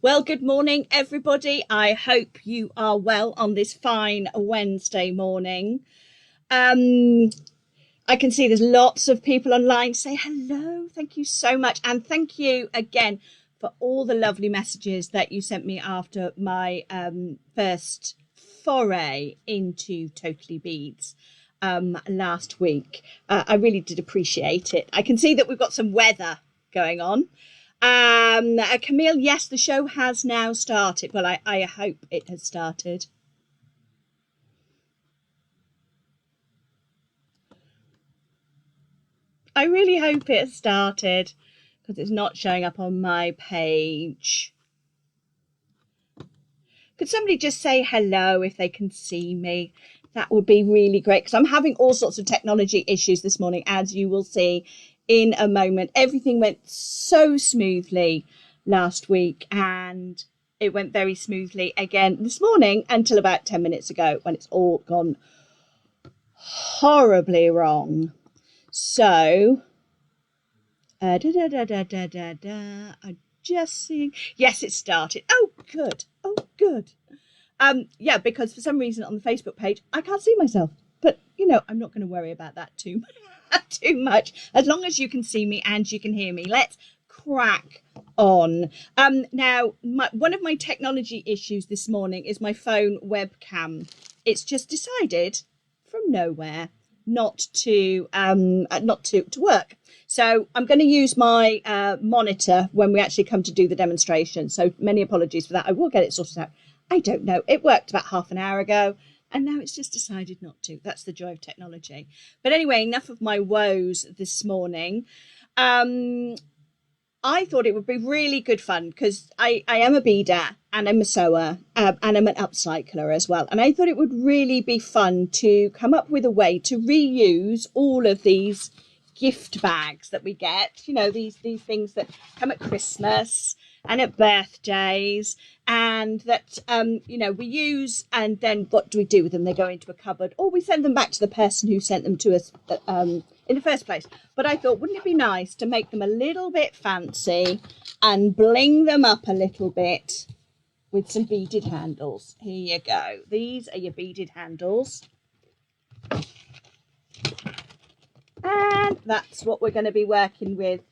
Well, good morning, everybody. I hope you are well on this fine Wednesday morning. I can see there's lots of people online. Say hello. Thank you so much. And thank you again for all the lovely messages that you sent me after my first foray into Totally Beads last week. I really did appreciate it. I can see that we've got some weather going on. Camille, yes, the show has now started. Well, I hope it has started. I really hope it has started because it's not showing up on my page. Could somebody just say hello if they can see me? That would be really great because I'm having all sorts of technology issues this morning, as you will see in a moment. Everything went so smoothly last week and it went very smoothly again this morning until about 10 minutes ago when it's all gone horribly wrong. So, I'm just seeing. Yes, it started. Oh, good. Oh, good. Yeah, because for some reason on the Facebook page, I can't see myself. But, you know, I'm not going to worry about that too much. As long as you can see me and you can hear me. Let's crack on. Now, one of my technology issues this morning is my phone webcam. It's just decided from nowhere not to work. So I'm going to use my monitor when we actually come to do the demonstration. So many apologies for that. I will get it sorted out. I don't know. It worked about half an hour ago and now it's just decided not to. That's the joy of technology. But anyway, enough of my woes this morning. I thought it would be really good fun because I am a beader and I'm a sewer and I'm an upcycler as well. And I thought it would really be fun to come up with a way to reuse all of these gift bags that we get. You know, these things that come at Christmas and at birthdays and that, you know, we use and then what do we do with them? They go into a cupboard or we send them back to the person who sent them to us in the first place. But I thought, wouldn't it be nice to make them a little bit fancy and bling them up a little bit with some beaded handles? Here you go. These are your beaded handles. And that's what we're going to be working with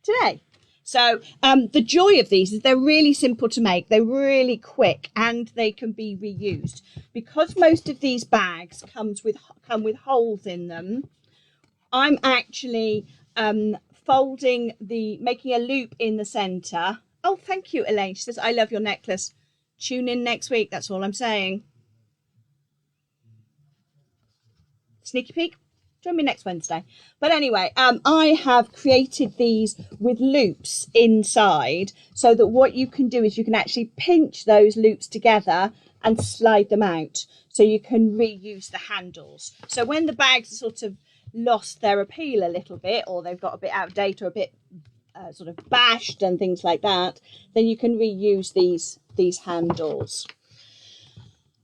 today. So the joy of these is they're really simple to make. They're really quick and they can be reused. Because most of these bags come with holes in them, I'm actually making a loop in the centre. Oh, thank you, Elaine. She says, I love your necklace. Tune in next week. That's all I'm saying. Sneaky peek. Join me next Wednesday. But anyway, I have created these with loops inside so that what you can do is you can actually pinch those loops together and slide them out so you can reuse the handles. So when the bags are sort of lost their appeal a little bit or they've got a bit out of date or a bit sort of bashed and things like that, then you can reuse these handles.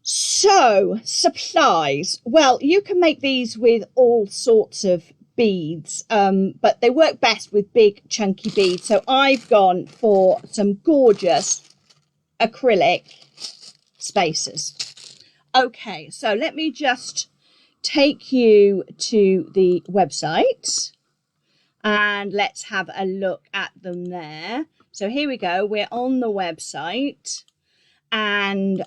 So, supplies. Well, you can make these with all sorts of beads, but they work best with big chunky beads. So I've gone for some gorgeous acrylic spacers. Okay, so let me just take you to the website and let's have a look at them there. So here we go. We're on the website. And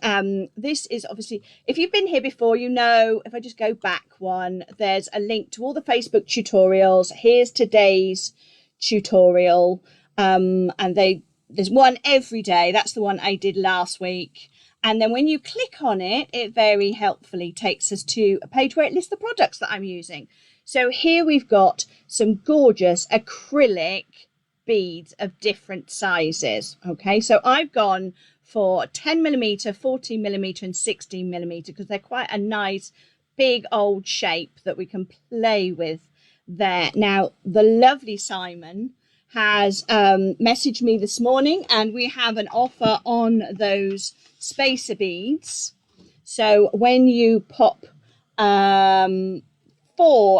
this is obviously, if you've been here before, you know, if I just go back one, there's a link to all the Facebook tutorials. Here's today's tutorial. And there's one every day. That's the one I did last week. And then when you click on it, it very helpfully takes us to a page where it lists the products that I'm using. So here we've got some gorgeous acrylic beads of different sizes. Okay, so I've gone for 10mm, 14mm and 16mm because they're quite a nice big old shape that we can play with there. Now, the lovely Simon has messaged me this morning and we have an offer on those spacer beads. So when you pop 4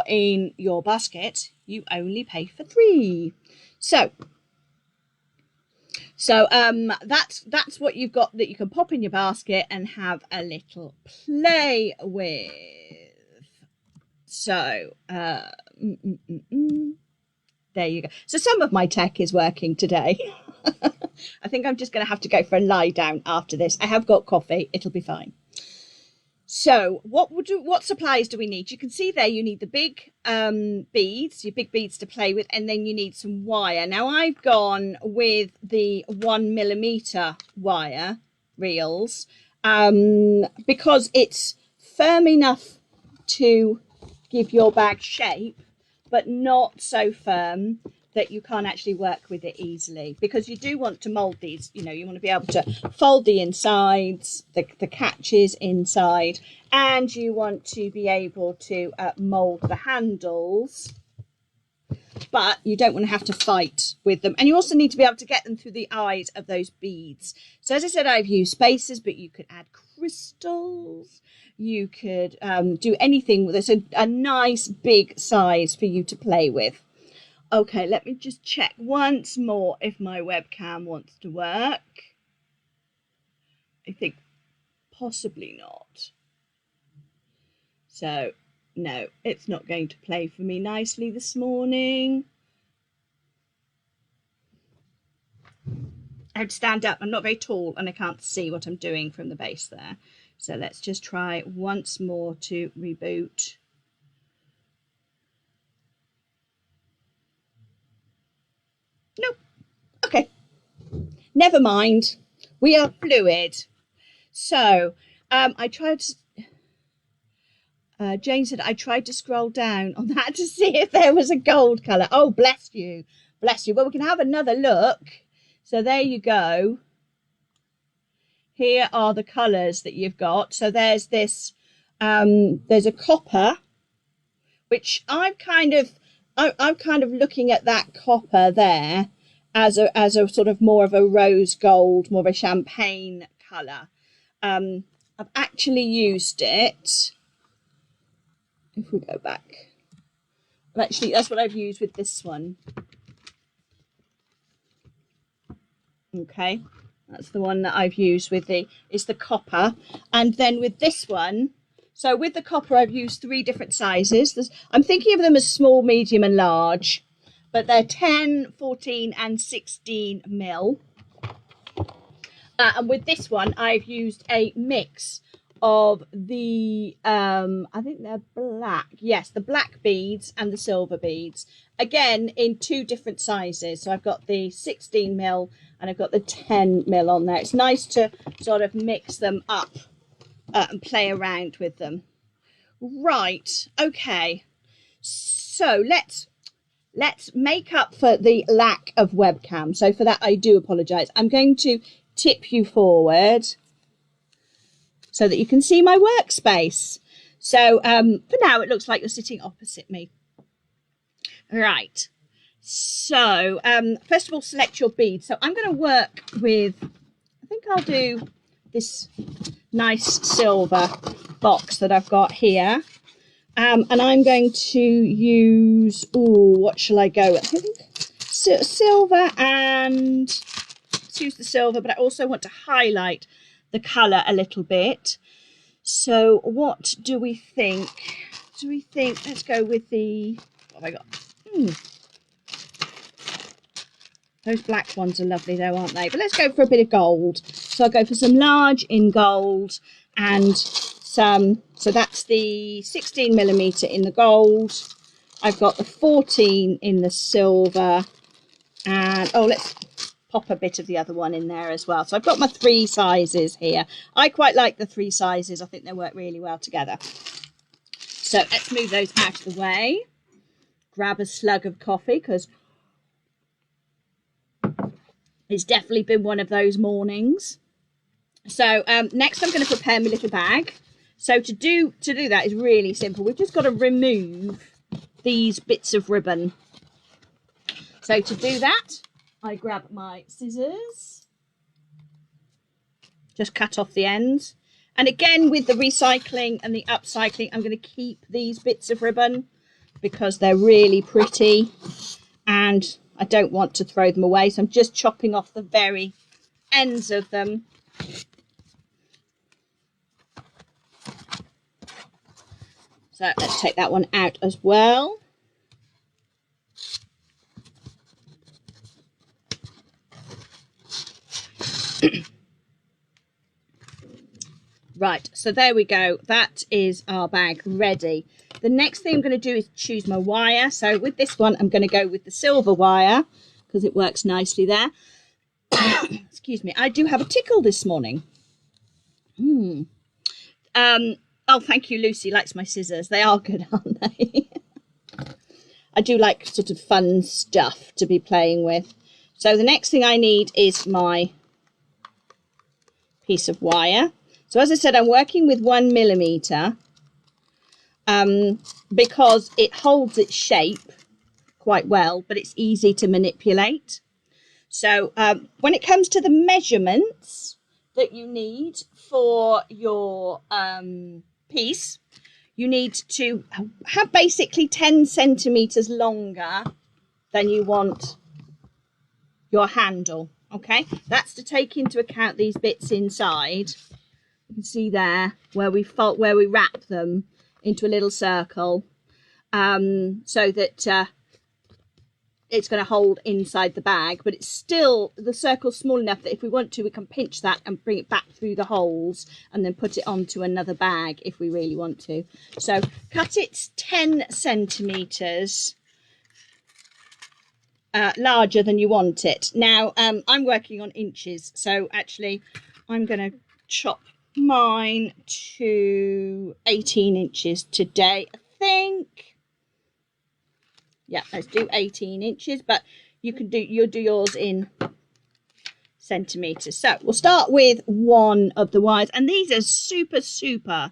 in your basket, you only pay for 3. So So that's what you've got that you can pop in your basket and have a little play with. So there you go. So some of my tech is working today. I think I'm just going to have to go for a lie down after this. I have got coffee. It'll be fine. So what supplies do we need? You can see there you need the big beads, your big beads to play with, and then you need some wire. Now I've gone with the 1mm wire reels because it's firm enough to give your bag shape, but not so firm that you can't actually work with it easily, because you do want to mold these. You know, you want to be able to fold the insides, the catches inside, and you want to be able to mold the handles, but you don't want to have to fight with them. And you also need to be able to get them through the eyes of those beads. So as I said, I've used spacers, but you could add crystals. You could do anything with this, a nice big size for you to play with. Okay, let me just check once more if my webcam wants to work. I think possibly not. So, no, it's not going to play for me nicely this morning. I have to stand up. I'm not very tall and I can't see what I'm doing from the base there. So let's just try once more to reboot. Nope. Okay. Never mind. We are fluid. So I tried to... Jane said, I tried to scroll down on that to see if there was a gold colour. Oh, bless you. Bless you. Well, we can have another look. So there you go. Here are the colours that you've got. So there's this, there's a copper, which I'm kind of looking at that copper there as a sort of more of a rose gold, more of a champagne colour. I've actually used it. If we go back, actually, that's what I've used with this one. Okay, that's the one that I've used with it's the copper. And then with this one, so with the copper, I've used 3 different sizes. I'm thinking of them as small, medium and large, but they're 10, 14 and 16 mil. And with this one, I've used a mix of the, I think they're black. Yes, the black beads and the silver beads. Again, in 2 different sizes. So I've got the 16 mil and I've got the 10 mil on there. It's nice to sort of mix them up and play around with them. Right, okay. So let's make up for the lack of webcam. So for that, I do apologise. I'm going to tip you forward so that you can see my workspace. So for now, it looks like you're sitting opposite me. Right. So first of all, select your bead. So I'm going to work with, I think I'll do this nice silver box that I've got here. And I'm going to use, what shall I go with? I think silver, and let's use the silver, but I also want to highlight the colour a little bit. So what do we think? Let's go with the, what have I got? Those black ones are lovely though, aren't they? But let's go for a bit of gold. So I'll go for some large in gold and some, so that's the 16 millimeter in the gold. I've got the 14 in the silver, and let's pop a bit of the other one in there as well. So I've got my 3 sizes here. I quite like the 3 sizes. I think they work really well together. So let's move those out of the way. Grab a slug of coffee because it's definitely been one of those mornings. So next I'm going to prepare my little bag. So to do that is really simple. We've just got to remove these bits of ribbon. So to do that, I grab my scissors, just cut off the ends. And again, with the recycling and the upcycling, I'm going to keep these bits of ribbon because they're really pretty. And I don't want to throw them away, so I'm just chopping off the very ends of them. So let's take that one out as well. Right, so there we go. That is our bag ready. The next thing I'm going to do is choose my wire. So with this one, I'm going to go with the silver wire because it works nicely there. Excuse me. I do have a tickle this morning. Oh, thank you, Lucy. Likes my scissors. They are good, aren't they? I do like sort of fun stuff to be playing with. So the next thing I need is my piece of wire. So as I said, I'm working with 1 millimeter because it holds its shape quite well, but it's easy to manipulate. So when it comes to the measurements that you need for your piece, you need to have basically 10 centimeters longer than you want your handle. Okay, that's to take into account these bits inside. You can see there where we wrap them into a little circle, so that it's going to hold inside the bag, but it's still, the circle's small enough that if we want to, we can pinch that and bring it back through the holes and then put it onto another bag if we really want to. So cut it 10 centimeters larger than you want it. Now I'm working on inches, so actually I'm going to chop mine to 18 inches today, I think. Yeah, let's do 18 inches, but you'll do yours in centimeters. So we'll start with one of the wires, and these are super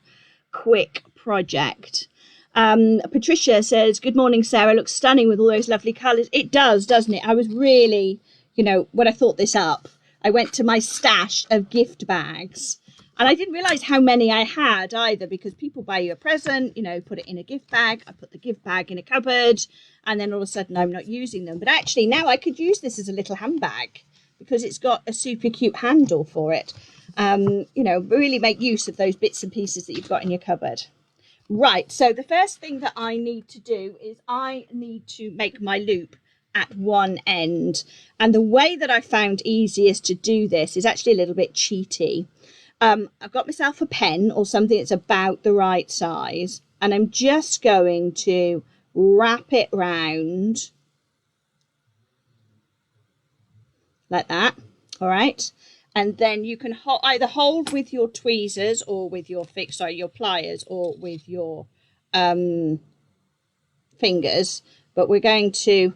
quick project. Patricia says, good morning, Sarah. Looks stunning with all those lovely colors. It does, doesn't it? I was really, when I thought this up, I went to my stash of gift bags. And I didn't realise how many I had either, because people buy you a present, put it in a gift bag. I put the gift bag in a cupboard, and then all of a sudden I'm not using them. But actually now I could use this as a little handbag because it's got a super cute handle for it. Really make use of those bits and pieces that you've got in your cupboard. Right, so the first thing that I need to do is I need to make my loop at one end. And the way that I found easiest to do this is actually a little bit cheaty. I've got myself a pen or something that's about the right size, and I'm just going to wrap it round like that. All right, and then you can either hold with your tweezers or with your your pliers, or with your fingers. But we're going to,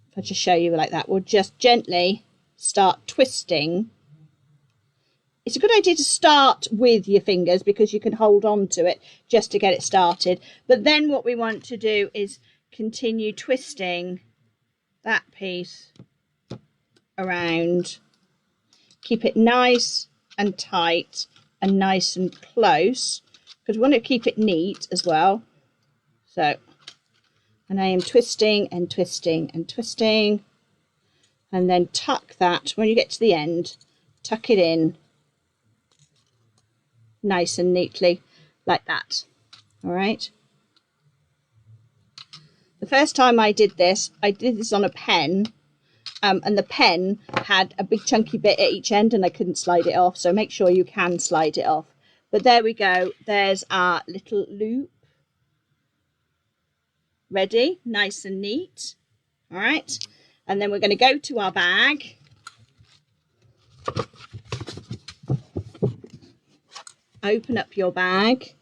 if I just show you like that, we'll just gently start twisting. It's a good idea to start with your fingers because you can hold on to it just to get it started. But then what we want to do is continue twisting that piece around. Keep it nice and tight and nice and close because we want to keep it neat as well. So, and I am twisting and twisting and twisting, and then tuck that. When you get to the end, tuck it in nice and neatly like that. All right, the first time I did this on a pen, and the pen had a big chunky bit at each end and I couldn't slide it off, so make sure you can slide it off. But there we go, there's our little loop ready, nice and neat. All right, and then we're going to go to our bag. Open up your bag.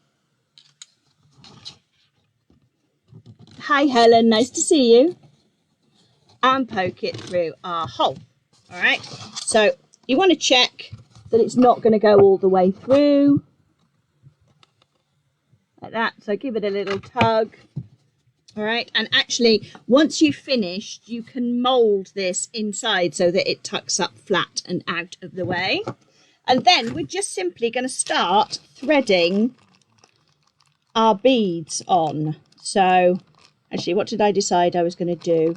Hi Helen, nice to see you. And poke it through our hole. All right, so you want to check that it's not going to go all the way through like that. So give it a little tug. All right, and actually once you've finished, you can mold this inside so that it tucks up flat and out of the way. And then we're just simply going to start threading our beads on. So actually, what did I decide I was going to do?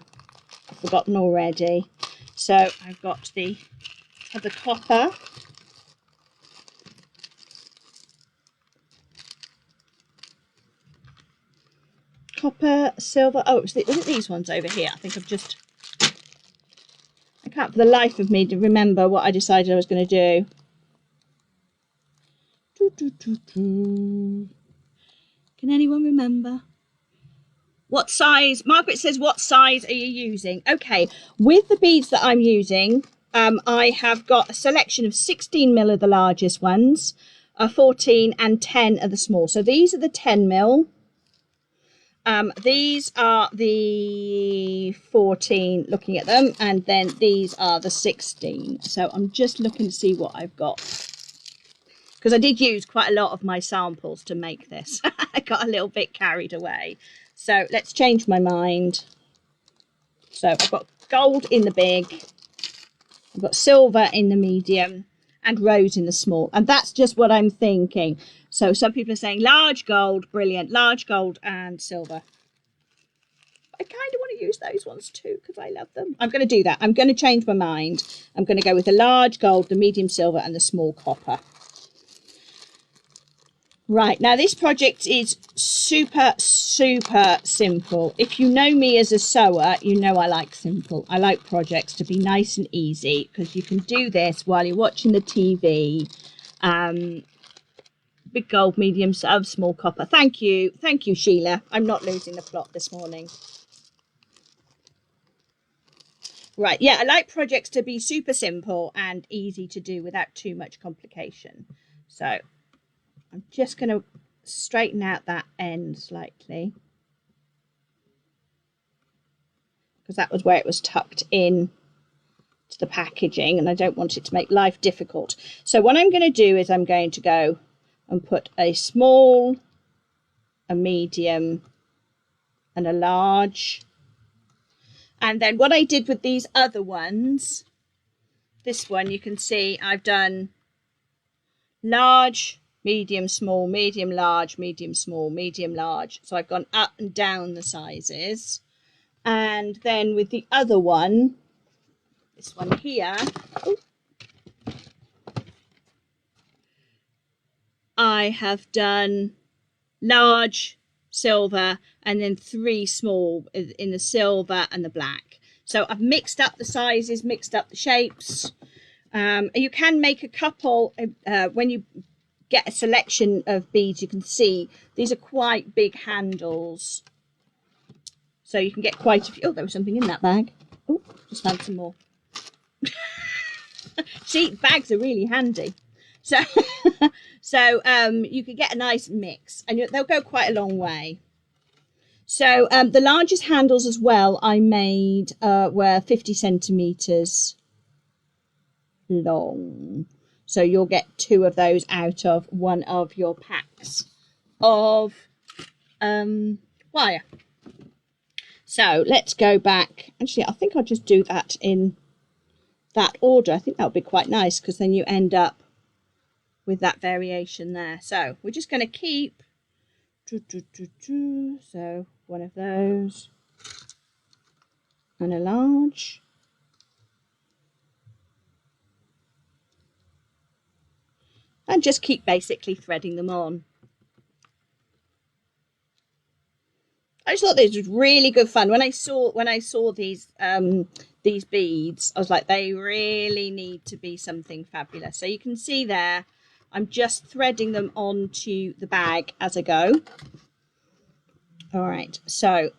forgotten already. So I've got the copper. Copper, silver. Oh, was it these ones over here? I think I can't for the life of me to remember what I decided I was going to do. Can anyone remember? What size? Margaret says, what size are you using? Okay, with the beads that I'm using, I have got a selection of 16mm are the largest ones, 14 and 10 are the small. So these are the 10mm. These are the 14, looking at them, and then these are the 16. So I'm just looking to see what I've got, because I did use quite a lot of my samples to make this. I got a little bit carried away. So let's change my mind. So I've got gold in the big, I've got silver in the medium, and rose in the small. And that's just what I'm thinking. So some people are saying large gold, brilliant, large gold and silver. I kind of want to use those ones too because I love them. I'm going to do that. I'm going to change my mind. I'm going to go with the large gold, the medium silver and the small copper. Right, now this project is super simple. If you know me as a sewer, you know I like simple. I like projects to be nice and easy because you can do this while you're watching the TV. Big gold, medium, small copper. Thank you, Sheila. I'm not losing the plot this morning. Right, yeah, I like projects to be super simple and easy to do without too much complication. So I'm just going to straighten out that end slightly, because that was where it was tucked in to the packaging and I don't want it to make life difficult. So what I'm going to do is I'm going to go and put a small, a medium and a large. And then what I did with these other ones, this one you can see I've done large, medium, small, medium, large, medium, small, medium, large. So I've gone up and down the sizes. And then with the other one, this one here, I have done large, silver, and then 3 small in the silver and the black. So I've mixed up the sizes, mixed up the shapes. You can make a couple when you get a selection of beads. You can see these are quite big handles, so you can get quite a few. Oh, there was something in that bag. Oh, just found some more. See, bags are really handy. So you can get a nice mix and they'll go quite a long way. So the largest handles as well I made were 50 centimeters long. So you'll get 2 of those out of one of your packs of wire. So let's go back. Actually, I think I'll just do that in that order. I think that would be quite nice because then you end up with that variation there. So we're just going to keep, so one of those and a large. And just keep basically threading them on. I just thought this was really good fun. When I saw these beads, I was like, they really need to be something fabulous. So you can see there, I'm just threading them onto the bag as I go. All right, so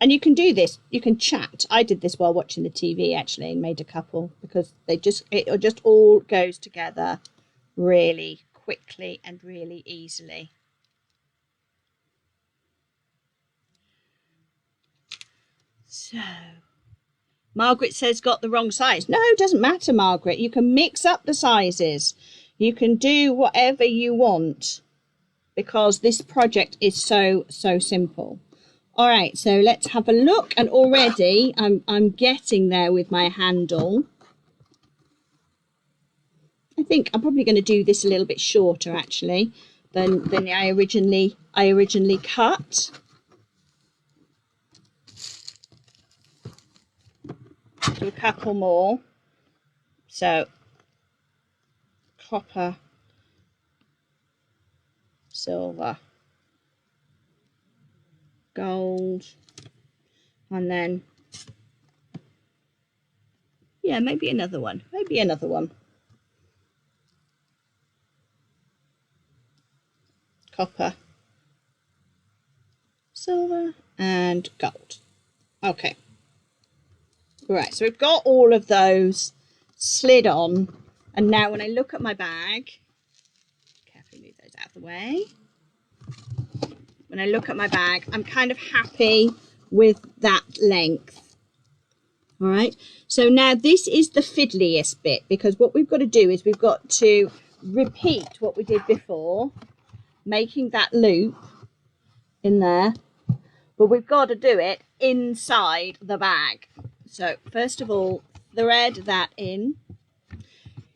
and you can do this, you can chat. I did this while watching the TV actually and made a couple because it just all goes together really quickly and really easily. So Margaret says got the wrong size. No, it doesn't matter, Margaret. You can mix up the sizes. You can do whatever you want because this project is so simple. All right, so let's have a look. And already I'm getting there with my handle. I think I'm probably going to do this a little bit shorter actually than I originally cut. do a couple more. So copper, silver, gold, and then yeah, maybe another one. Copper, silver, and gold. Okay. Right, so we've got all of those slid on, and now when I look at my bag, carefully move those out of the way. When I look at my bag, I'm kind of happy with that length. All right, so now this is the fiddliest bit, because what we've got to do is we've got to repeat what we did before, making that loop in there, but we've got to do it inside the bag. So first of all, thread that in.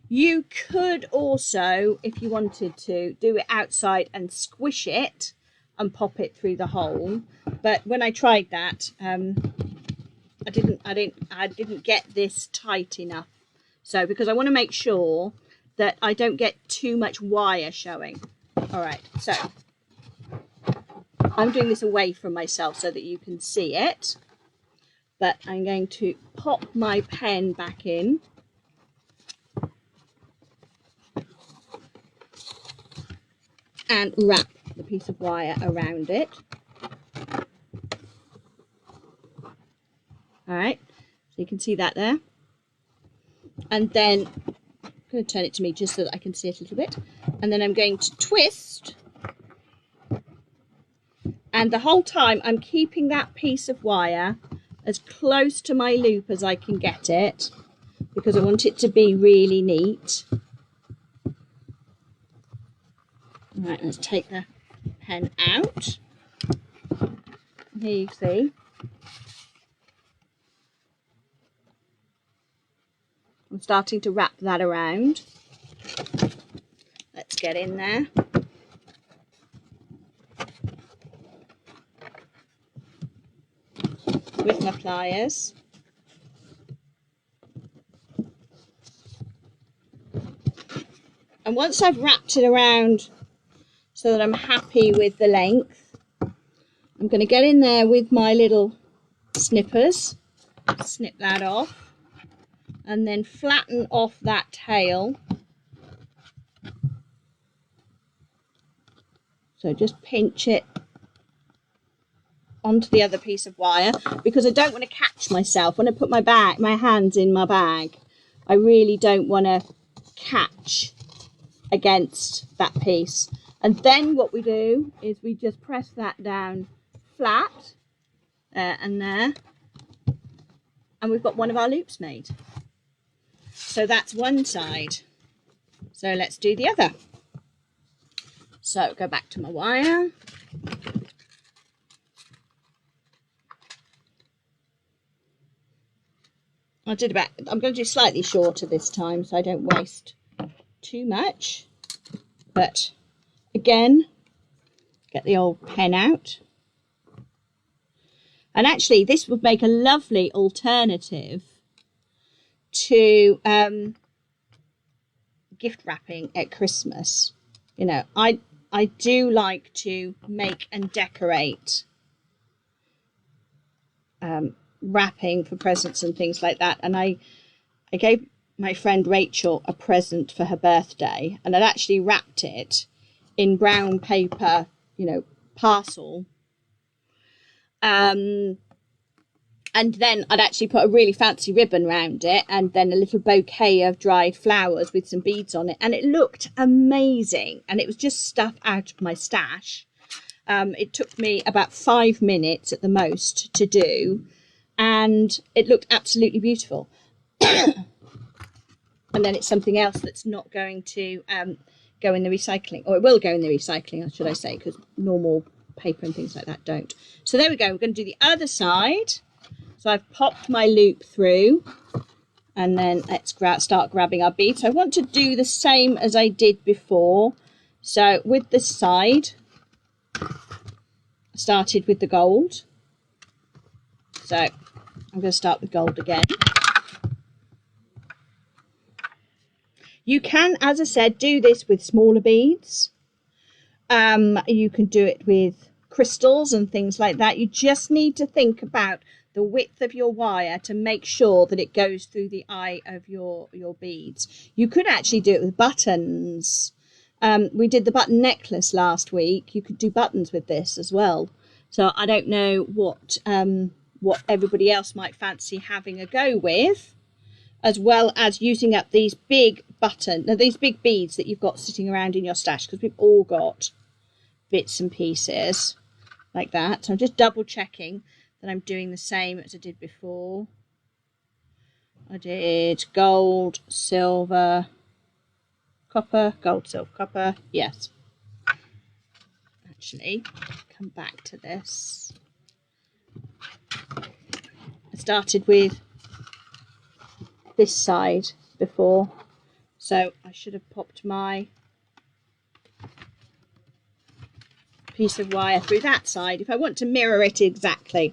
You could also, if you wanted to, do it outside and squish it and pop it through the hole. But when I tried that, I didn't get this tight enough. So because I want to make sure that I don't get too much wire showing. All right, so I'm doing this away from myself so that you can see it. But I'm going to pop my pen back in. And wrap the piece of wire around it. All right, so you can see that there. And then I'm going to turn it to me just so that I can see it a little bit. And then I'm going to twist. And the whole time I'm keeping that piece of wire as close to my loop as I can get it, because I want it to be really neat. Right, let's take the pen out. Here you see. I'm starting to wrap that around. Let's get in there. With my pliers. And once I've wrapped it around so that I'm happy with the length, I'm going to get in there with my little snippers, snip that off, and then flatten off that tail. So just pinch it onto the other piece of wire, because I don't want to catch myself when I put my hands in my bag. I really don't want to catch against that piece. And then what we do is we just press that down flat and there, and we've got one of our loops made. So that's one side. So let's do the other. So go back to my wire. I'm going to do slightly shorter this time so I don't waste too much. But again, get the old pen out. And actually this would make a lovely alternative to gift wrapping at Christmas. You know, I do like to make and decorate wrapping for presents and things like that. And I gave my friend Rachel a present for her birthday, and I'd actually wrapped it in brown paper, you know, parcel. And then I'd actually put a really fancy ribbon around it, and then a little bouquet of dried flowers with some beads on it, and it looked amazing. And it was just stuff out of my stash. It took me about 5 minutes at the most to do, and it looked absolutely beautiful. And then it's something else that's not going to go in the recycling, or it will go in the recycling, should I say, because normal paper and things like that don't. So there we go. We're going to do the other side. So I've popped my loop through, and then let's start grabbing our beads. So I want to do the same as I did before. So with this side, I started with the gold. So I'm going to start with gold again. You can, as I said, do this with smaller beads. You can do it with crystals and things like that. You just need to think about the width of your wire to make sure that it goes through the eye of your beads. You could actually do it with buttons. We did the button necklace last week. You could do buttons with this as well. So I don't know what everybody else might fancy having a go with, as well as using up these big these big beads that you've got sitting around in your stash, because we've all got bits and pieces like that. So I'm just double checking that I'm doing the same as I did before. I did gold, silver, copper, gold, silver, copper. Yes. Actually, come back to this. I started with this side before, so I should have popped my piece of wire through that side if I want to mirror it exactly.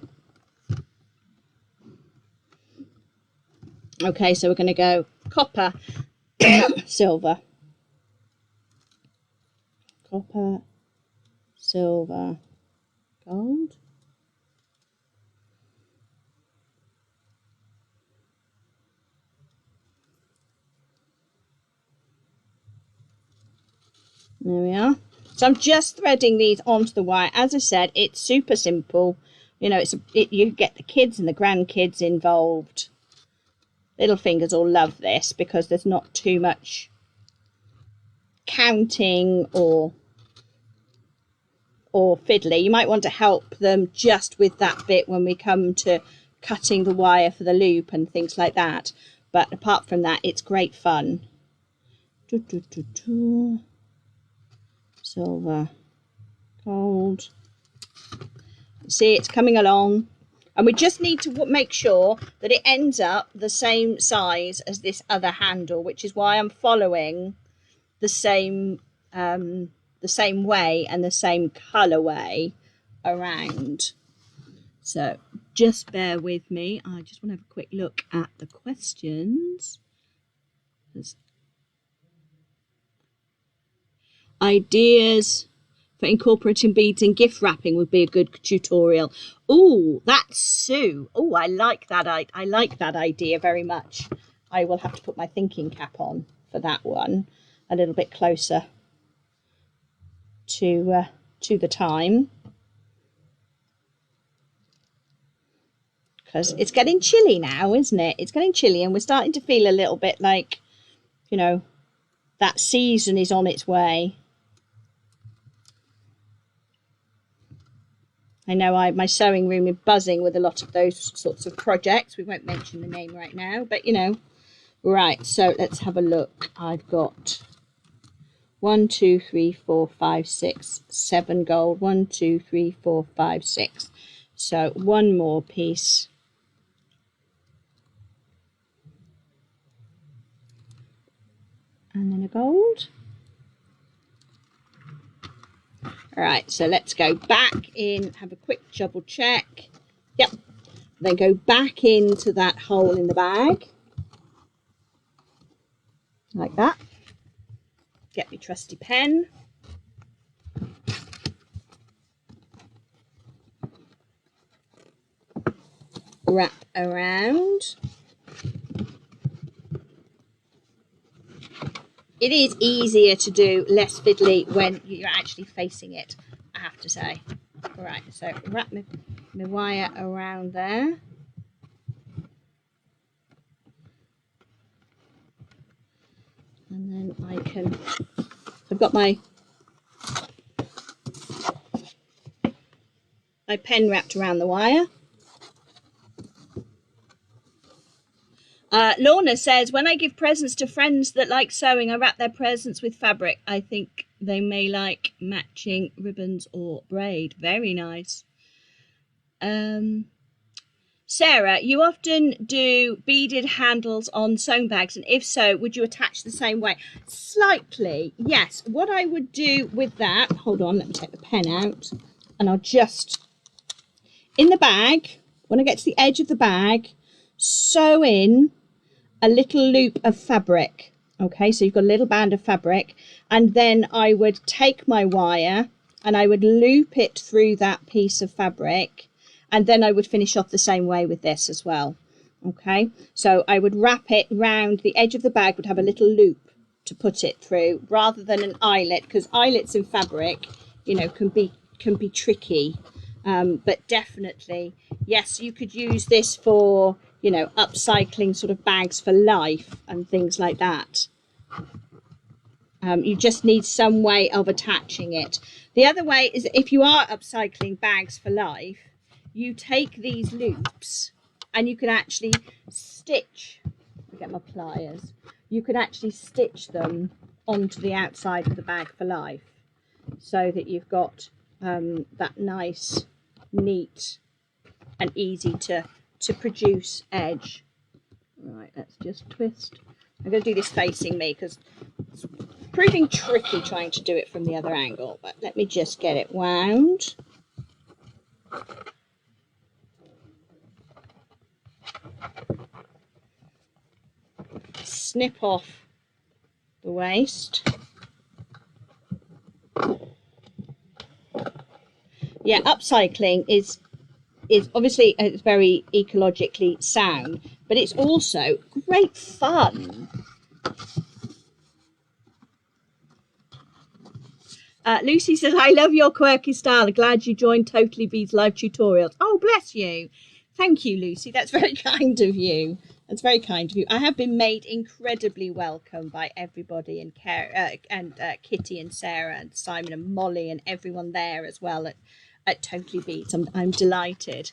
Okay, so we're going to go copper, silver, copper, silver, gold. There we are. So I'm just threading these onto the wire. As I said, it's super simple. You know, you get the kids and the grandkids involved. Little fingers will love this because there's not too much counting or fiddly. You might want to help them just with that bit when we come to cutting the wire for the loop and things like that. But apart from that, it's great fun. Silver, gold. See, it's coming along, and we just need to make sure that it ends up the same size as this other handle, which is why I'm following the same way and the same colorway around. So just bear with me. I just want to have a quick look at the questions. Ideas for incorporating beads in gift wrapping would be a good tutorial. Oh, that's Sue. Oh, I like that. I like that idea very much. I will have to put my thinking cap on for that one a little bit closer to the time, because it's getting chilly now, isn't it? It's getting chilly, and we're starting to feel a little bit like, you know, that season is on its way. I know my sewing room is buzzing with a lot of those sorts of projects. We won't mention the name right now, but you know. Right, so let's have a look. I've got 1, 2, 3, 4, 5, 6, 7 gold. 1, 2, 3, 4, 5, 6. So one more piece. And then a gold. All right, so let's go back in, have a quick double check. Yep. Then go back into that hole in the bag. Like that. Get my trusty pen. Wrap around. It is easier to do, less fiddly when you're actually facing it, I have to say. All right, so wrap my wire around there. And then I've got my pen wrapped around the wire. Lorna says, when I give presents to friends that like sewing, I wrap their presents with fabric. I think they may like matching ribbons or braid. Very nice. Sarah, you often do beaded handles on sewn bags, and if so, would you attach the same way? Slightly, yes. What I would do with that, hold on, let me take the pen out, and I'll just, in the bag, when I get to the edge of the bag, sew in a little loop of fabric Okay, so you've got a little band of fabric, and then I would take my wire and I would loop it through that piece of fabric, and then I would finish off the same way with this as well. Okay, so I would wrap it round the edge of the bag, would have a little loop to put it through rather than an eyelet, because eyelets in fabric, you know, can be tricky. But definitely, yes, you could use this for, you know, upcycling sort of bags for life and things like that. You just need some way of attaching it. The other way is, if you are upcycling bags for life, you take these loops and you can actually stitch, I'll get my pliers, you can actually stitch them onto the outside of the bag for life, so that you've got that nice, neat and easy to produce edge. Right, let's just twist. I'm going to do this facing me because it's proving tricky trying to do it from the other angle, but let me just get it wound. Snip off the waist. Yeah, upcycling is obviously, it's very ecologically sound, but it's also great fun. Lucy says, I love your quirky style. Glad you joined Totally Beads live tutorials. Oh, bless you. Thank you, Lucy. That's very kind of you. That's very kind of you. I have been made incredibly welcome by everybody, and Kitty and Sarah and Simon and Molly and everyone there as well at Totally Beads. I'm delighted.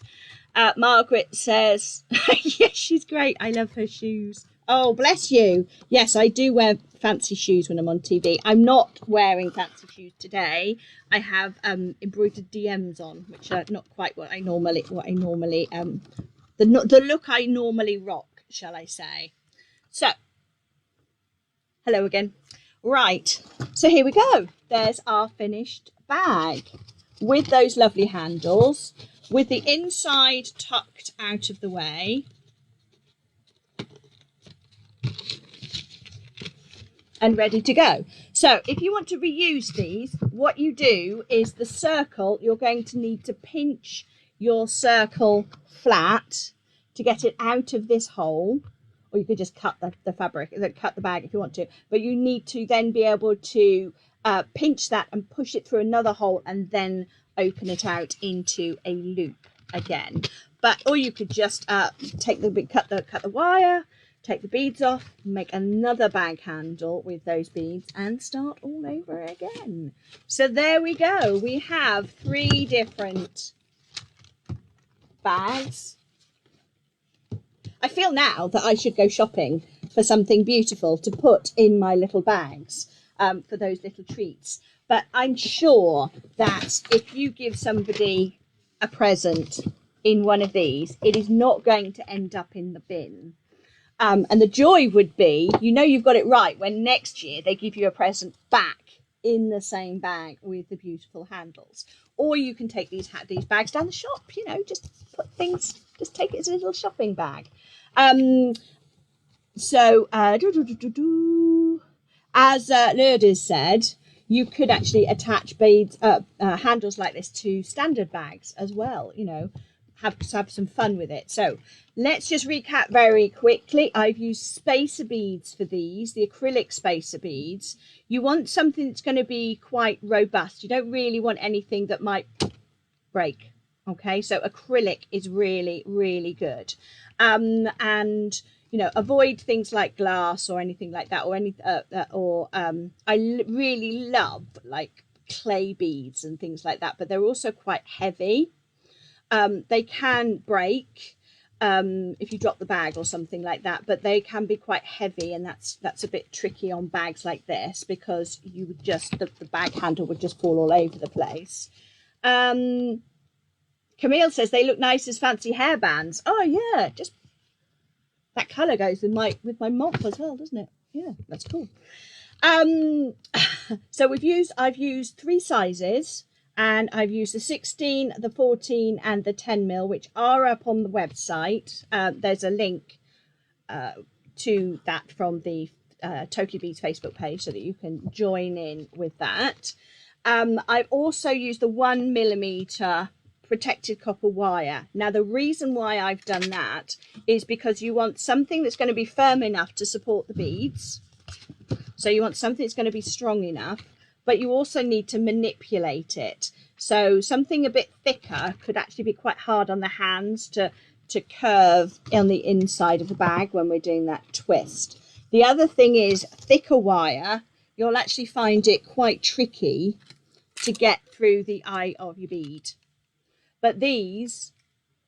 Margaret says, yes, she's great. I love her shoes. Oh, bless you. Yes, I do wear fancy shoes when I'm on TV. I'm not wearing fancy shoes today. I have embroidered DMs on, which are not quite what I normally the look I normally rock, shall I say. So, hello again. Right, so here we go. There's our finished bag with those lovely handles, with the inside tucked out of the way. And ready to go. So if you want to reuse these, what you do is the circle, you're going to need to pinch your circle flat to get it out of this hole, or you could just cut the fabric, cut the bag if you want to, but you need to then be able to pinch that and push it through another hole and then open it out into a loop again. But, or you could just cut the wire, take the beads off, make another bag handle with those beads and start all over again. So there we go. We have 3 different bags. I feel now that I should go shopping for something beautiful to put in my little bags for those little treats. But I'm sure that if you give somebody a present in one of these, it is not going to end up in the bin. And the joy would be, you know, you've got it right when next year they give you a present back in the same bag with the beautiful handles. Or you can take these bags down the shop, you know, just put things, just take it as a little shopping bag. As Lourdes said, you could actually attach beads, handles like this to standard bags as well, you know, have some fun with it. So let's just recap very quickly. I've used spacer beads for these, the acrylic spacer beads. You want something that's going to be quite robust. You don't really want anything that might break. Okay, so acrylic is really, really good. And you know, avoid things like glass or anything like that, or I really love like clay beads and things like that, but they're also quite heavy. They can break if you drop the bag or something like that, but they can be quite heavy, and that's a bit tricky on bags like this, because you would just the bag handle would just fall all over the place. Camille says they look nice as fancy hairbands. Oh yeah, just that colour goes with my mop as well, doesn't it? Yeah, that's cool. So I've used 3 sizes, and I've used the 16, the 14 and the 10mm, which are up on the website. There's a link to that from the Totally Beads Facebook page so that you can join in with that. I've also used the 1mm protected copper wire. Now, the reason why I've done that is because you want something that's going to be firm enough to support the beads. So you want something that's going to be strong enough, but you also need to manipulate it. So something a bit thicker could actually be quite hard on the hands to curve on the inside of the bag when we're doing that twist. The other thing is thicker wire, you'll actually find it quite tricky to get through the eye of your bead. But these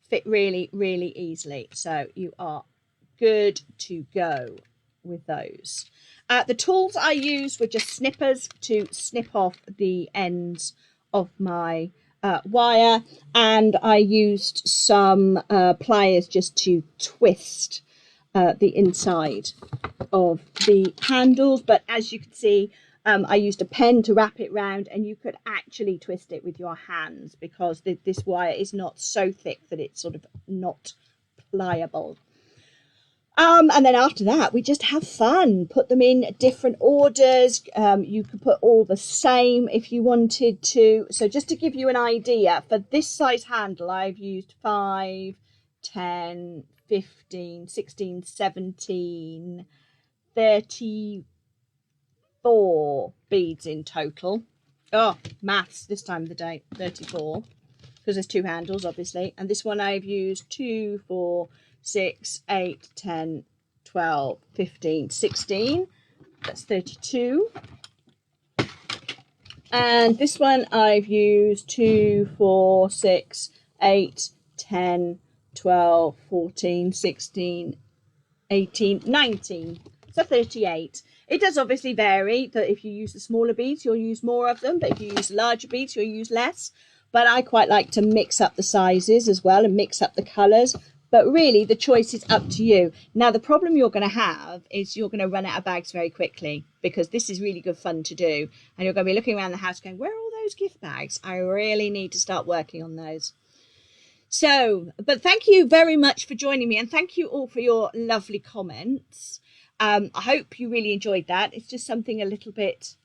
fit really, really easily. So you are good to go with those. The tools I used were just snippers to snip off the ends of my wire, and I used some pliers just to twist the inside of the handles. But as you can see, I used a pen to wrap it round, and you could actually twist it with your hands because this wire is not so thick that it's sort of not pliable. And then after that, we just have fun, put them in different orders. You could put all the same if you wanted to. So just to give you an idea, for this size handle, I've used 5, 10, 15, 16, 17, 34 beads in total. Oh, maths this time of the day, 34, because there's 2 handles, obviously. And this one I've used 2, 4, 6, 8, 10, 12, 15, 16. That's 32. And this one I've used 2, 4, 6, 8, 10, 12, 14, 16, 18, 19. So 38. It does obviously vary that if you use the smaller beads, you'll use more of them. But if you use larger beads, you'll use less. But I quite like to mix up the sizes as well and mix up the colours. But really, the choice is up to you. Now, the problem you're going to have is you're going to run out of bags very quickly because this is really good fun to do. And you're going to be looking around the house going, where are all those gift bags? I really need to start working on those. So, but thank you very much for joining me. And thank you all for your lovely comments. I hope you really enjoyed that. It's just something a little bit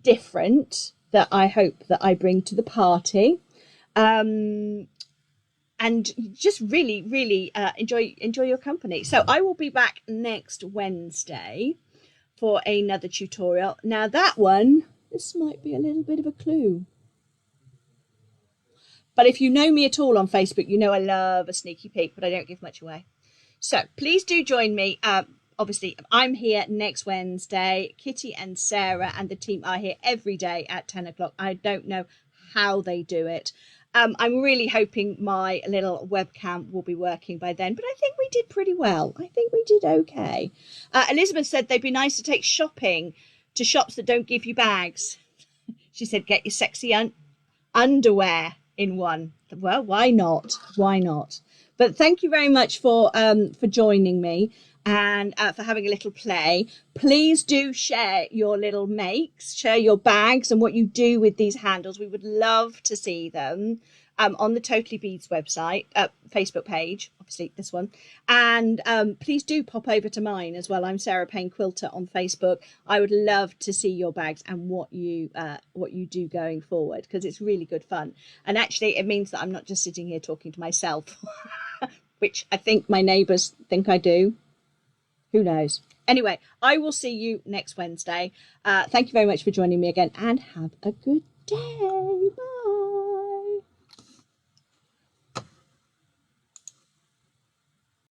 different that I hope that I bring to the party. And just really, really enjoy your company. So I will be back next Wednesday for another tutorial. Now that one, this might be a little bit of a clue. But if you know me at all on Facebook, you know I love a sneaky peek, but I don't give much away. So please do join me. Obviously, I'm here next Wednesday. Kitty and Sarah and the team are here every day at 10 o'clock. I don't know how they do it. I'm really hoping my little webcam will be working by then, but I think we did pretty well. I think we did okay. Elizabeth said they'd be nice to take shopping to shops that don't give you bags. She said, get your sexy underwear in one. Well, why not? Why not? But thank you very much for joining me and for having a little play. Please do share your little makes, share your bags and what you do with these handles. We would love to see them on the Totally Beads website, Facebook page, obviously this one. And please do pop over to mine as well. I'm Sarah Payne Quilter on Facebook. I would love to see your bags and what you do going forward, because it's really good fun. And actually it means that I'm not just sitting here talking to myself, which I think my neighbours think I do. Who knows? Anyway, I will see you next Wednesday. Thank you very much for joining me again and have a good day. Bye.